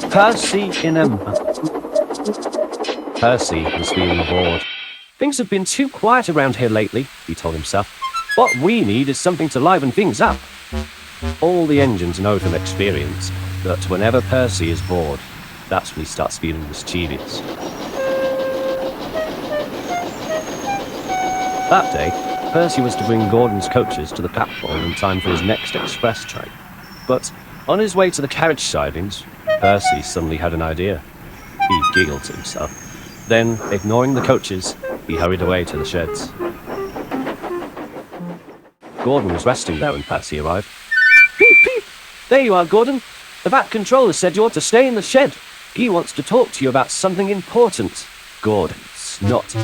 Percy in a Percy was feeling bored. Things have been too quiet around here lately, he told himself. What we need is something to liven things up. All the engines know from experience that whenever Percy is bored, that's when he starts feeling mischievous. That day, Percy was to bring Gordon's coaches to the platform in time for his next express train. But on his way to the carriage sidings, Percy suddenly had an idea. He giggled to himself. Then, ignoring the coaches, he hurried away to the sheds. Gordon was resting there when Percy arrived. Peep, peep! There you are, Gordon. The Vat Controller said you ought to stay in the shed. He wants to talk to you about something important. Gordon snot.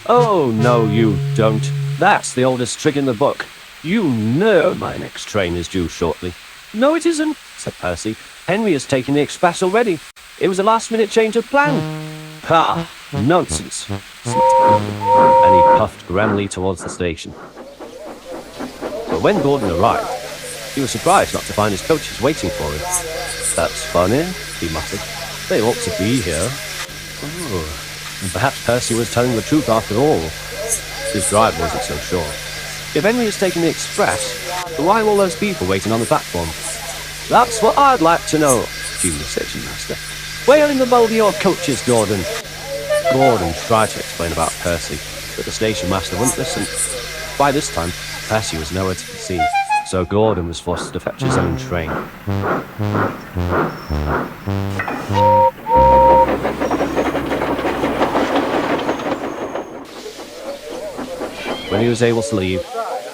Oh, no, you don't. That's the oldest trick in the book. You know my next train is due shortly. No, it isn't, said Percy. Henry has taken the express already. It was a last-minute change of plan. Pah! Nonsense. And he puffed grandly towards the station. But when Gordon arrived, he was surprised not to find his coaches waiting for him. That's funny, he muttered. They ought to be here. Oh. And perhaps Percy was telling the truth after all. His driver wasn't so sure. If Henry has taken the express, why are all those people waiting on the platform? That's what I'd like to know, fumed the station master. Where in the mould are your coaches, Gordon? Gordon tried to explain about Percy, but the station master wouldn't listen. By this time, Percy was nowhere to be seen, so Gordon was forced to fetch his own train. When he was able to leave,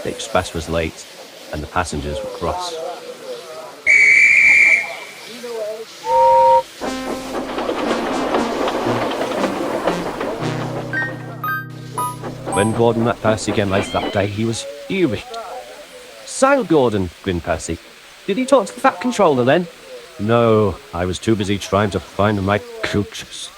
the express was late, and the passengers were cross. When Gordon met Percy again later that day, he was furious. So, Gordon, grinned Percy. Did he talk to the Vat Controller then? No, I was too busy trying to find my coaches.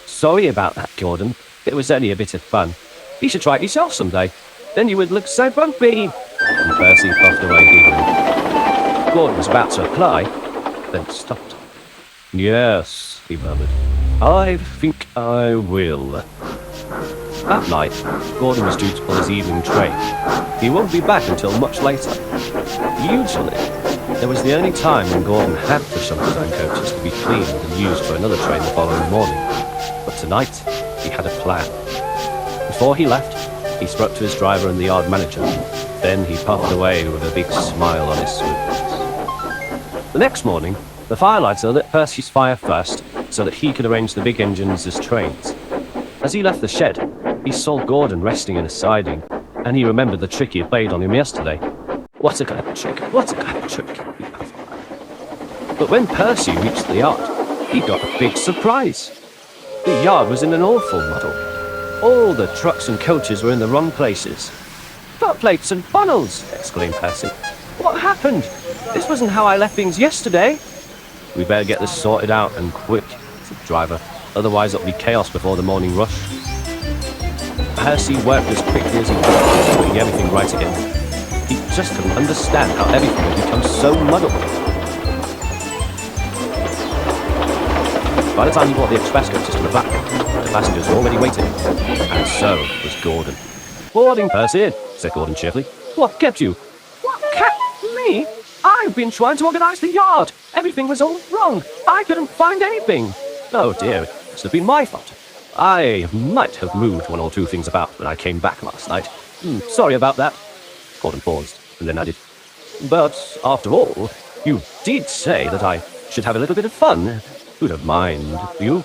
Sorry about that, Gordon. It was only a bit of fun. You should try it yourself someday. Then you would look so bumpy. And Percy puffed away giggling. Gordon was about to reply, then stopped. Yes, he murmured. I think I will. That night, Gordon was due to pull his evening train. He won't be back until much later. Usually, there was the only time when Gordon had to shove his own coaches to be cleaned and used for another train the following morning. But tonight, he had a plan. Before he left, he spoke to his driver and the yard manager. Then he puffed away with a big smile on his sweet face. The next morning, the firelighter lit Percy's fire first so that he could arrange the big engines as trains. As he left the shed, he saw Gordon resting in a siding, and he remembered the trick he had played on him yesterday. What a clever trick, what a clever trick, he puffed. But when Percy reached the yard, he got a big surprise. The yard was in an awful muddle. All the trucks and coaches were in the wrong places. Foot plates and funnels, exclaimed Percy. What happened? This wasn't how I left things yesterday. We better get this sorted out and quick, said the driver. Otherwise it'll be chaos before the morning rush. Percy worked as quickly as he could, putting everything right again. He just couldn't understand how everything had become so muddled. By the time he brought the express coaches to the platform, the passengers were already waiting. And so was Gordon. Morning, Percy, said Gordon cheerfully. What kept you? What kept me? I've been trying to organise the yard. Everything was all wrong. I couldn't find anything. Oh dear, it must have been my fault. I might have moved one or two things about when I came back last night. Sorry about that. Gordon paused, and then added, but after all, you did say that I should have a little bit of fun. You don't mind, do you?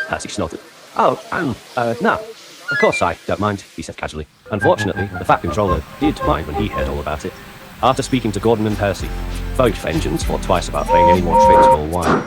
Percy snorted. Oh, no. Of course I don't mind, he said casually. Unfortunately, the Vat Controller did mind when he heard all about it. After speaking to Gordon and Percy, both engines thought twice about playing any more tricks for a while.